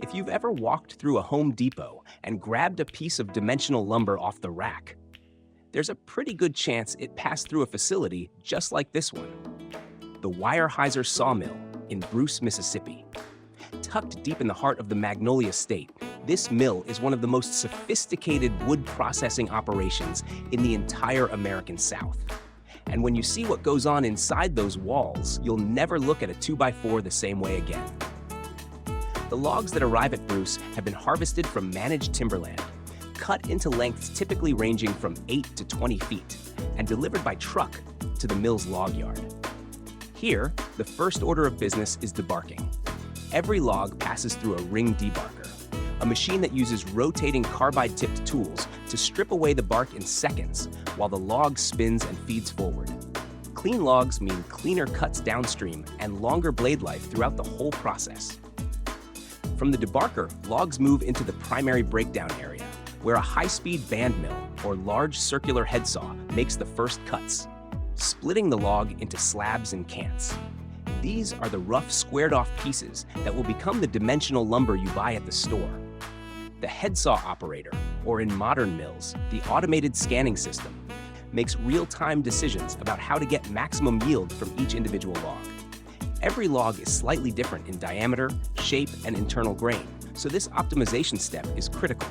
If you've ever walked through a Home Depot and grabbed a piece of dimensional lumber off the rack, there's a pretty good chance it passed through a facility just like this one, the Weyerhaeuser Sawmill in Bruce, Mississippi. Tucked deep in the heart of the Magnolia State, this mill is one of the most sophisticated wood processing operations in the entire American South. And when you see what goes on inside those walls, you'll never look at a 2x4 the same way again. The logs that arrive at Bruce have been harvested from managed timberland, cut into lengths typically ranging from 8 to 20 feet, and delivered by truck to the mill's log yard. Here, the first order of business is debarking. Every log passes through a ring debarker, a machine that uses rotating carbide-tipped tools to strip away the bark in seconds while the log spins and feeds forward. Clean logs mean cleaner cuts downstream and longer blade life throughout the whole process. From the debarker, logs move into the primary breakdown area, where a high-speed band mill or large circular head saw makes the first cuts, splitting the log into slabs and cants. These are the rough, squared-off pieces that will become the dimensional lumber you buy at the store. The head saw operator, or in modern mills, the automated scanning system, makes real-time decisions about how to get maximum yield from each individual log. Every log is slightly different in diameter, shape, and internal grain, so this optimization step is critical.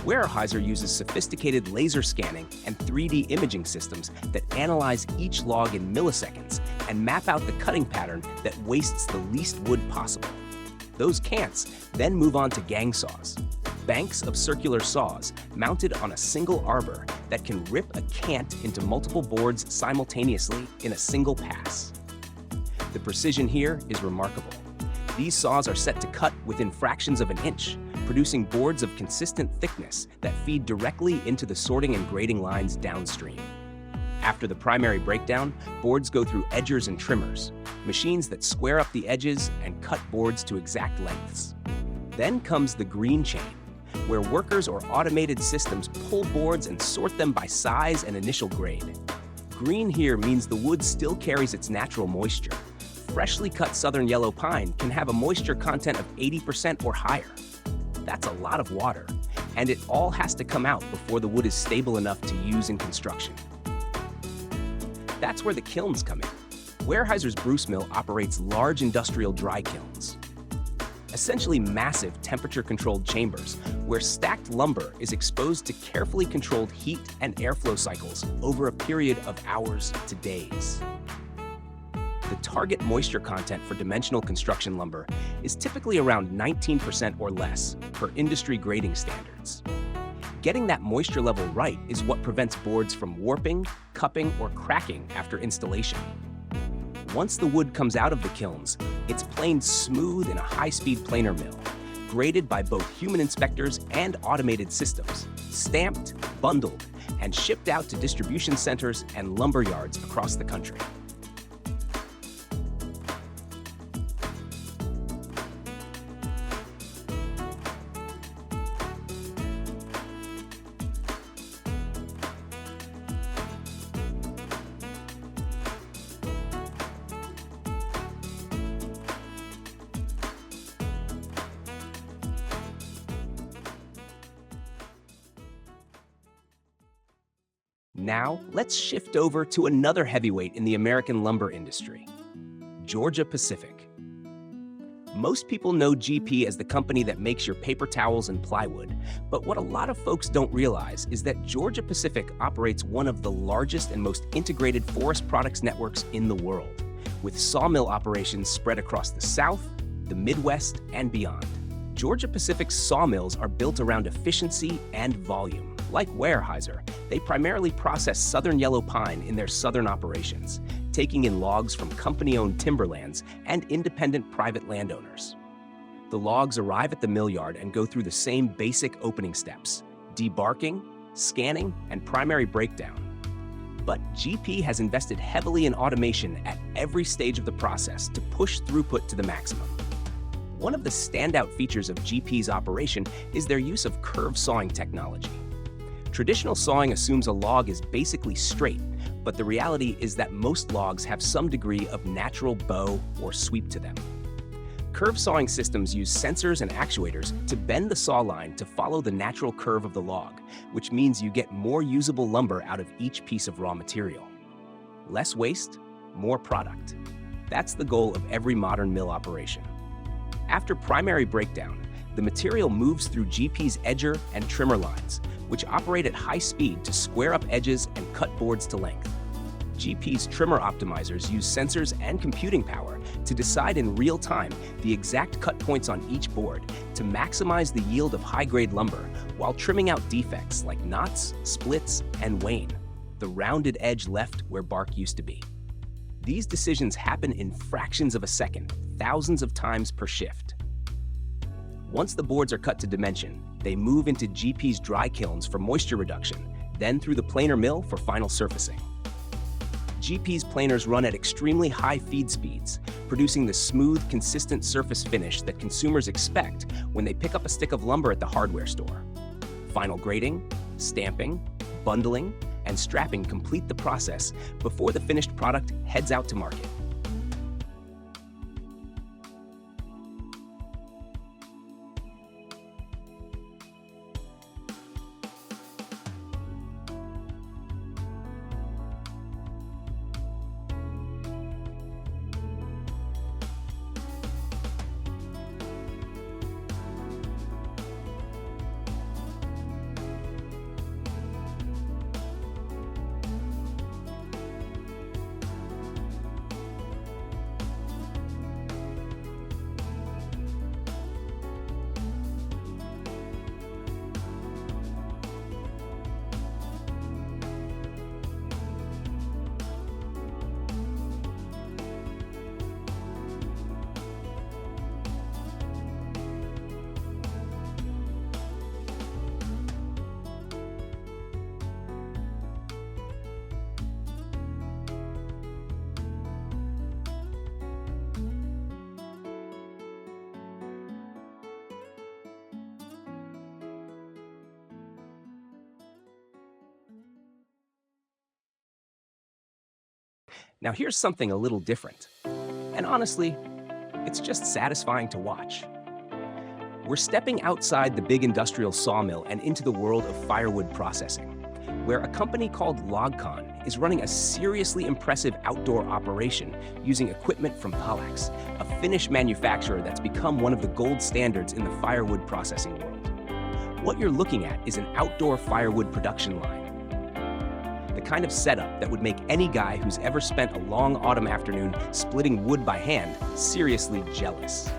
Weyerhaeuser uses sophisticated laser scanning and 3D imaging systems that analyze each log in milliseconds and map out the cutting pattern that wastes the least wood possible. Those cants then move on to gang saws, banks of circular saws mounted on a single arbor that can rip a cant into multiple boards simultaneously in a single pass. The precision here is remarkable. These saws are set to cut within fractions of an inch, producing boards of consistent thickness that feed directly into the sorting and grading lines downstream. After the primary breakdown, boards go through edgers and trimmers, machines that square up the edges and cut boards to exact lengths. Then comes the green chain, where workers or automated systems pull boards and sort them by size and initial grade. Green here means the wood still carries its natural moisture. Freshly cut southern yellow pine can have a moisture content of 80% or higher. That's a lot of water, and it all has to come out before the wood is stable enough to use in construction. That's where the kilns come in. Weyerhaeuser's Bruce Mill operates large industrial dry kilns, essentially massive temperature-controlled chambers where stacked lumber is exposed to carefully controlled heat and airflow cycles over a period of hours to days. The target moisture content for dimensional construction lumber is typically around 19% or less per industry grading standards. Getting that moisture level right is what prevents boards from warping, cupping, or cracking after installation. Once the wood comes out of the kilns, it's planed smooth in a high-speed planer mill, graded by both human inspectors and automated systems, stamped, bundled, and shipped out to distribution centers and lumber yards across the country. Now, let's shift over to another heavyweight in the American lumber industry, Georgia-Pacific. Most people know GP as the company that makes your paper towels and plywood, but what a lot of folks don't realize is that Georgia-Pacific operates one of the largest and most integrated forest products networks in the world, with sawmill operations spread across the South, the Midwest, and beyond. Georgia-Pacific's sawmills are built around efficiency and volume. Like Weyerhaeuser, they primarily process southern yellow pine in their southern operations, taking in logs from company-owned timberlands and independent private landowners. The logs arrive at the mill yard and go through the same basic opening steps: debarking, scanning, and primary breakdown. But GP has invested heavily in automation at every stage of the process to push throughput to the maximum. One of the standout features of GP's operation is their use of curve sawing technology. Traditional sawing assumes a log is basically straight, but the reality is that most logs have some degree of natural bow or sweep to them. Curve sawing systems use sensors and actuators to bend the saw line to follow the natural curve of the log, which means you get more usable lumber out of each piece of raw material. Less waste, more product. That's the goal of every modern mill operation. After primary breakdown, the material moves through GP's edger and trimmer lines, which operate at high speed to square up edges and cut boards to length. GP's trimmer optimizers use sensors and computing power to decide in real time the exact cut points on each board to maximize the yield of high-grade lumber while trimming out defects like knots, splits, and wane, the rounded edge left where bark used to be. These decisions happen in fractions of a second, thousands of times per shift. Once the boards are cut to dimension, they move into GP's dry kilns for moisture reduction, then through the planer mill for final surfacing. GP's planers run at extremely high feed speeds, producing the smooth, consistent surface finish that consumers expect when they pick up a stick of lumber at the hardware store. Final grading, stamping, bundling, and strapping complete the process before the finished product heads out to market. Now here's something a little different. And honestly, it's just satisfying to watch. We're stepping outside the big industrial sawmill and into the world of firewood processing, where a company called LogCon is running a seriously impressive outdoor operation using equipment from Palax, a Finnish manufacturer that's become one of the gold standards in the firewood processing world. What you're looking at is an outdoor firewood production line. The kind of setup that would make any guy who's ever spent a long autumn afternoon splitting wood by hand seriously jealous.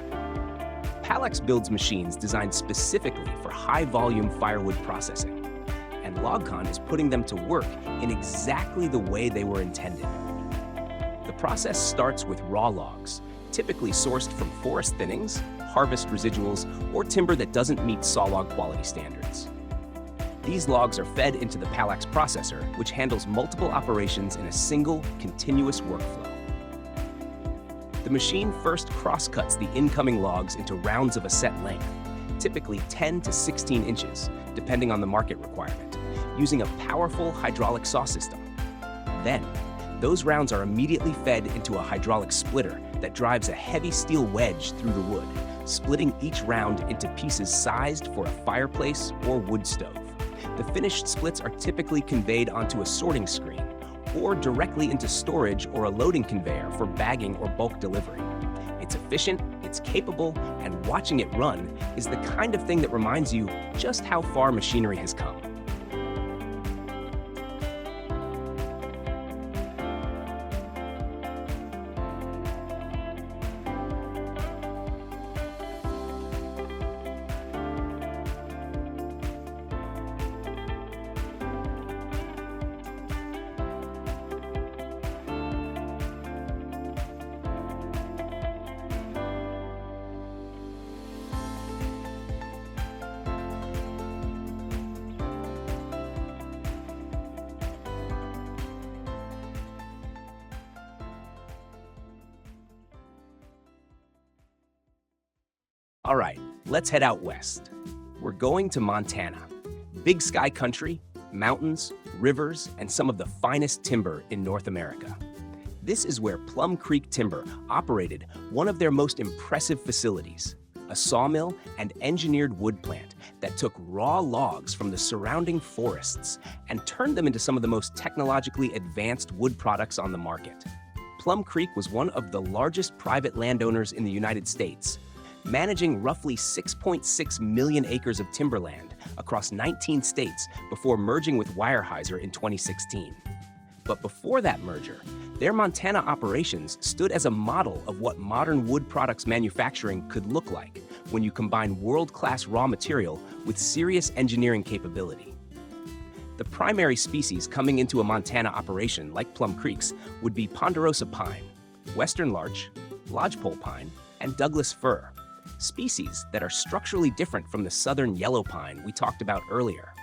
Palax builds machines designed specifically for high-volume firewood processing, and LogCon is putting them to work in exactly the way they were intended. The process starts with raw logs, typically sourced from forest thinnings, harvest residuals, or timber that doesn't meet sawlog quality standards. These logs are fed into the Palax processor, which handles multiple operations in a single, continuous workflow. The machine first cross-cuts the incoming logs into rounds of a set length, typically 10 to 16 inches, depending on the market requirement, using a powerful hydraulic saw system. Then, those rounds are immediately fed into a hydraulic splitter that drives a heavy steel wedge through the wood, splitting each round into pieces sized for a fireplace or wood stove. The finished splits are typically conveyed onto a sorting screen or directly into storage or a loading conveyor for bagging or bulk delivery. It's efficient, it's capable, and watching it run is the kind of thing that reminds you just how far machinery has come. All right, let's head out west. We're going to Montana. Big sky country, mountains, rivers, and some of the finest timber in North America. This is where Plum Creek Timber operated one of their most impressive facilities, a sawmill and engineered wood plant that took raw logs from the surrounding forests and turned them into some of the most technologically advanced wood products on the market. Plum Creek was one of the largest private landowners in the United States, managing roughly 6.6 million acres of timberland across 19 states before merging with Weyerhaeuser in 2016. But before that merger, their Montana operations stood as a model of what modern wood products manufacturing could look like when you combine world-class raw material with serious engineering capability. The primary species coming into a Montana operation like Plum Creek's would be ponderosa pine, western larch, lodgepole pine, and Douglas fir, species that are structurally different from the southern yellow pine we talked about earlier.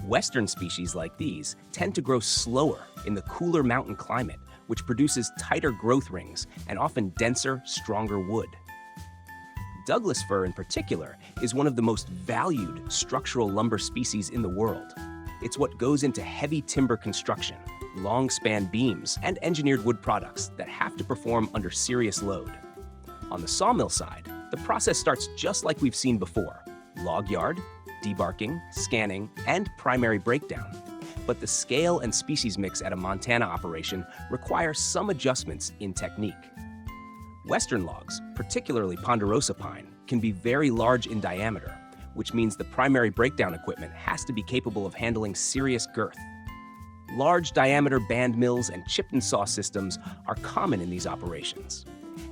Western species like these tend to grow slower in the cooler mountain climate, which produces tighter growth rings and often denser, stronger wood. Douglas fir in particular is one of the most valued structural lumber species in the world. It's what goes into heavy timber construction, long-span beams, and engineered wood products that have to perform under serious load. On the sawmill side, the process starts just like we've seen before: log yard, debarking, scanning, and primary breakdown. But the scale and species mix at a Montana operation require some adjustments in technique. Western logs, particularly ponderosa pine, can be very large in diameter, which means the primary breakdown equipment has to be capable of handling serious girth. Large diameter band mills and chip and saw systems are common in these operations.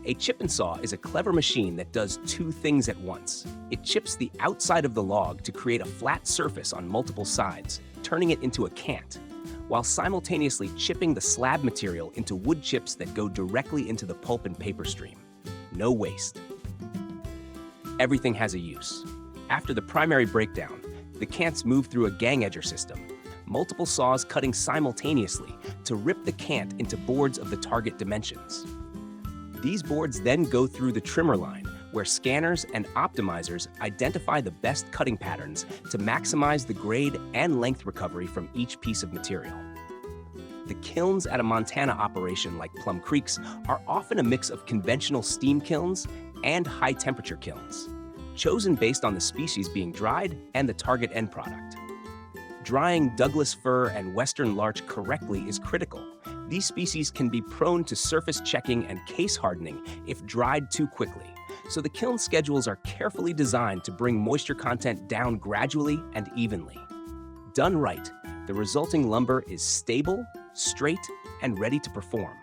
A chip and saw is a clever machine that does two things at once. It chips the outside of the log to create a flat surface on multiple sides, turning it into a cant, while simultaneously chipping the slab material into wood chips that go directly into the pulp and paper stream. No waste. Everything has a use. After the primary breakdown, the cants move through a gang edger system, multiple saws cutting simultaneously to rip the cant into boards of the target dimensions. These boards then go through the trimmer line, where scanners and optimizers identify the best cutting patterns to maximize the grade and length recovery from each piece of material. The kilns at a Montana operation like Plum Creek's are often a mix of conventional steam kilns and high-temperature kilns, chosen based on the species being dried and the target end product. Drying Douglas fir and western larch correctly is critical. These species can be prone to surface checking and case hardening if dried too quickly, so the kiln schedules are carefully designed to bring moisture content down gradually and evenly. Done right, the resulting lumber is stable, straight, and ready to perform.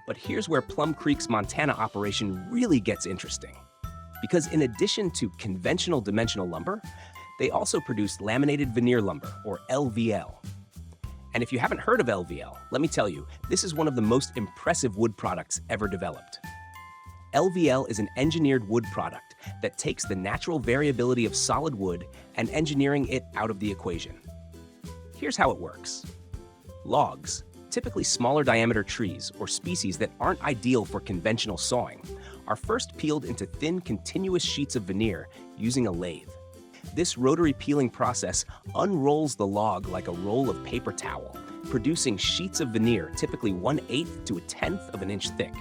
But here's where Plum Creek's Montana operation really gets interesting. Because in addition to conventional dimensional lumber, they also produce laminated veneer lumber, or LVL. And if you haven't heard of LVL, let me tell you, this is one of the most impressive wood products ever developed. LVL is an engineered wood product that takes the natural variability of solid wood and engineering it out of the equation. Here's how it works. Logs, typically smaller diameter trees or species that aren't ideal for conventional sawing, are first peeled into thin, continuous sheets of veneer using a lathe. This rotary peeling process unrolls the log like a roll of paper towel, producing sheets of veneer typically 1/8 to 1/10 of an inch thick.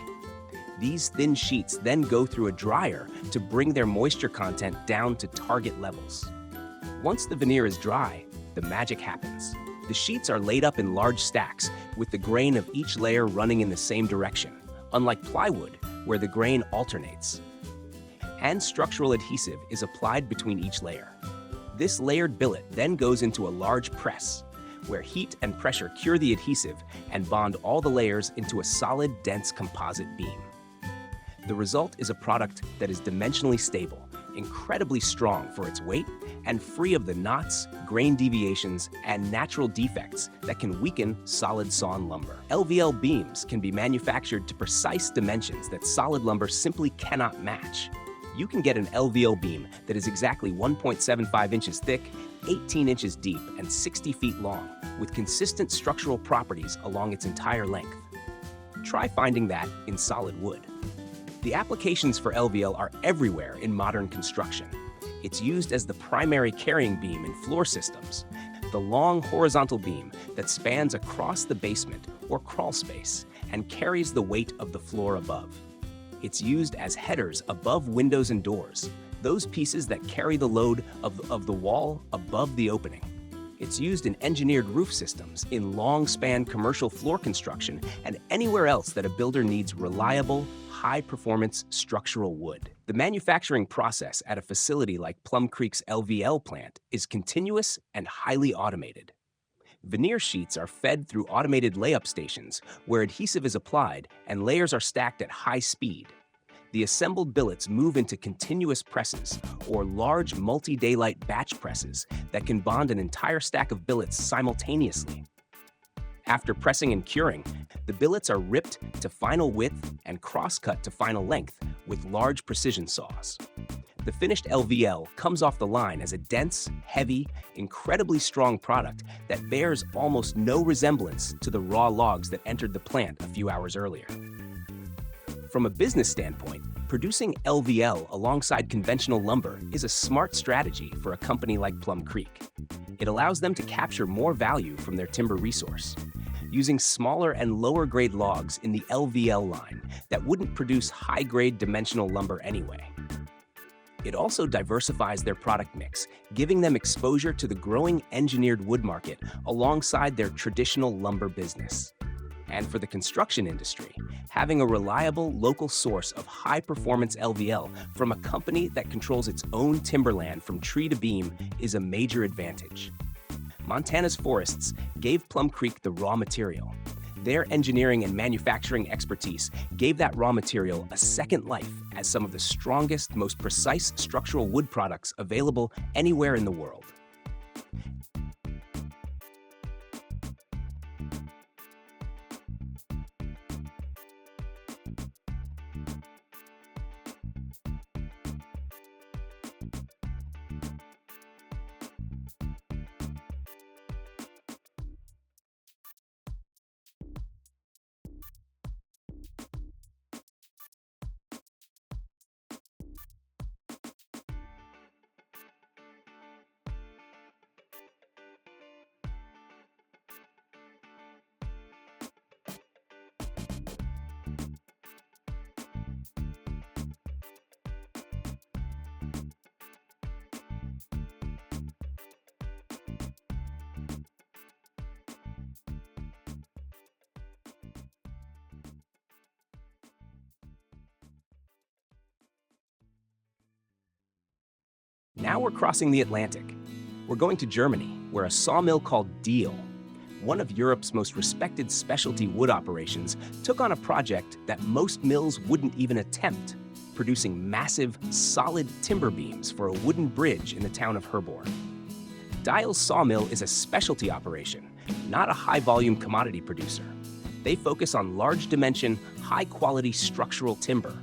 These thin sheets then go through a dryer to bring their moisture content down to target levels. Once the veneer is dry, the magic happens. The sheets are laid up in large stacks, with the grain of each layer running in the same direction, unlike plywood, where the grain alternates. And structural adhesive is applied between each layer. This layered billet then goes into a large press, where heat and pressure cure the adhesive and bond all the layers into a solid, dense composite beam. The result is a product that is dimensionally stable, incredibly strong for its weight, and free of the knots, grain deviations, and natural defects that can weaken solid sawn lumber. LVL beams can be manufactured to precise dimensions that solid lumber simply cannot match. You can get an LVL beam that is exactly 1.75 inches thick, 18 inches deep, and 60 feet long, with consistent structural properties along its entire length. Try finding that in solid wood. The applications for LVL are everywhere in modern construction. It's used as the primary carrying beam in floor systems, the long horizontal beam that spans across the basement or crawl space and carries the weight of the floor above. It's used as headers above windows and doors, those pieces that carry the load of the wall above the opening. It's used in engineered roof systems, in long-span commercial floor construction, and anywhere else that a builder needs reliable, high-performance structural wood. The manufacturing process at a facility like Plum Creek's LVL plant is continuous and highly automated. Veneer sheets are fed through automated layup stations where adhesive is applied and layers are stacked at high speed. The assembled billets move into continuous presses, or large multi-daylight batch presses that can bond an entire stack of billets simultaneously. After pressing and curing, the billets are ripped to final width and cross-cut to final length with large precision saws. The finished LVL comes off the line as a dense, heavy, incredibly strong product that bears almost no resemblance to the raw logs that entered the plant a few hours earlier. From a business standpoint, producing LVL alongside conventional lumber is a smart strategy for a company like Plum Creek. It allows them to capture more value from their timber resource, using smaller and lower-grade logs in the LVL line that wouldn't produce high-grade dimensional lumber anyway. It also diversifies their product mix, giving them exposure to the growing engineered wood market alongside their traditional lumber business. And for the construction industry, having a reliable local source of high-performance LVL from a company that controls its own timberland from tree to beam is a major advantage. Montana's forests gave Plum Creek the raw material. Their engineering and manufacturing expertise gave that raw material a second life as some of the strongest, most precise structural wood products available anywhere in the world. Now we're crossing the Atlantic. We're going to Germany, where a sawmill called Diehl, one of Europe's most respected specialty wood operations, took on a project that most mills wouldn't even attempt, producing massive, solid timber beams for a wooden bridge in the town of Herborn. Diehl's sawmill is a specialty operation, not a high-volume commodity producer. They focus on large-dimension, high-quality structural timber,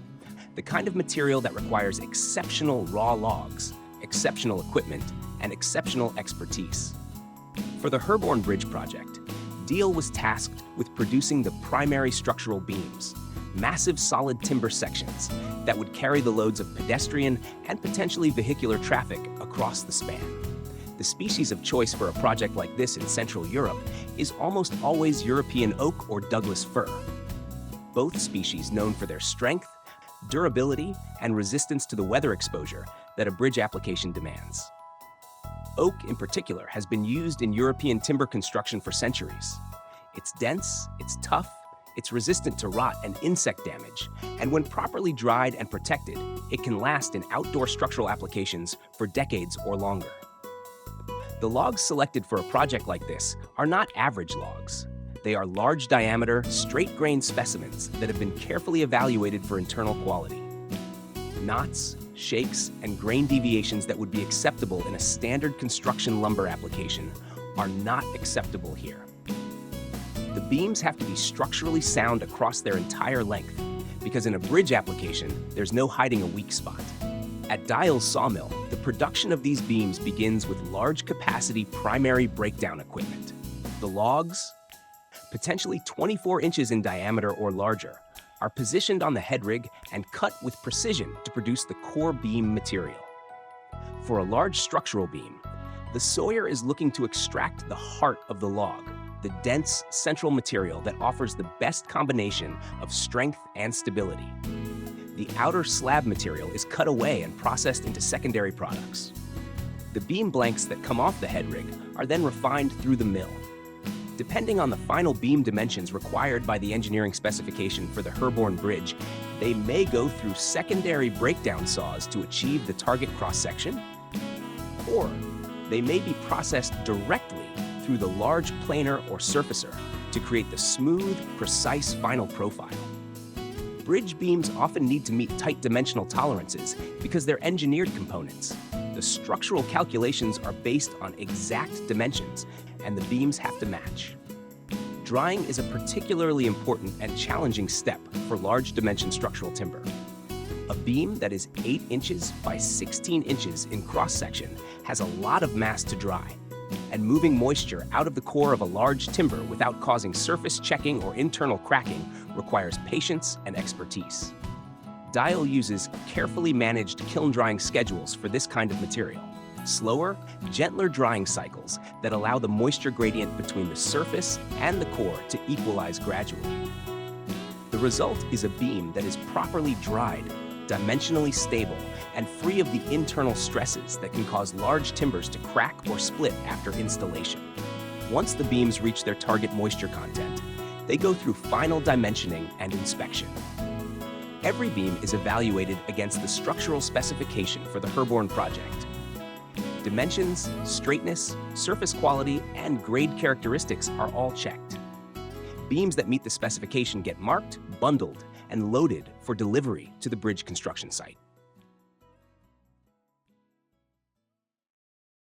the kind of material that requires exceptional raw logs, exceptional equipment, and exceptional expertise. For the Herborn Bridge project, Diehl was tasked with producing the primary structural beams, massive solid timber sections that would carry the loads of pedestrian and potentially vehicular traffic across the span. The species of choice for a project like this in Central Europe is almost always European oak or Douglas fir, both species known for their strength, durability, and resistance to the weather exposure that a bridge application demands. Oak, in particular, has been used in European timber construction for centuries. It's dense, it's tough, it's resistant to rot and insect damage, and when properly dried and protected, it can last in outdoor structural applications for decades or longer. The logs selected for a project like this are not average logs. They are large-diameter, straight-grain specimens that have been carefully evaluated for internal quality. Knots, shakes, and grain deviations that would be acceptable in a standard construction lumber application are not acceptable here. The beams have to be structurally sound across their entire length, because in a bridge application, there's no hiding a weak spot. At Diehl's sawmill, the production of these beams begins with large-capacity primary breakdown equipment. The logs, potentially 24 inches in diameter or larger, are positioned on the head rig and cut with precision to produce the core beam material. For a large structural beam, the sawyer is looking to extract the heart of the log, the dense central material that offers the best combination of strength and stability. The outer slab material is cut away and processed into secondary products. The beam blanks that come off the head rig are then refined through the mill. Depending on the final beam dimensions required by the engineering specification for the Herborn Bridge, they may go through secondary breakdown saws to achieve the target cross-section, or they may be processed directly through the large planer or surfacer to create the smooth, precise final profile. Bridge beams often need to meet tight dimensional tolerances because they're engineered components. The structural calculations are based on exact dimensions, and the beams have to match. Drying is a particularly important and challenging step for large dimension structural timber. A beam that is 8 inches by 16 inches in cross-section has a lot of mass to dry, and moving moisture out of the core of a large timber without causing surface checking or internal cracking requires patience and expertise. Dial uses carefully managed kiln drying schedules for this kind of material. Slower, gentler drying cycles that allow the moisture gradient between the surface and the core to equalize gradually. The result is a beam that is properly dried, dimensionally stable, and free of the internal stresses that can cause large timbers to crack or split after installation. Once the beams reach their target moisture content, they go through final dimensioning and inspection. Every beam is evaluated against the structural specification for the Herborn project. Dimensions, straightness, surface quality, and grade characteristics are all checked. Beams that meet the specification get marked, bundled, and loaded for delivery to the bridge construction site.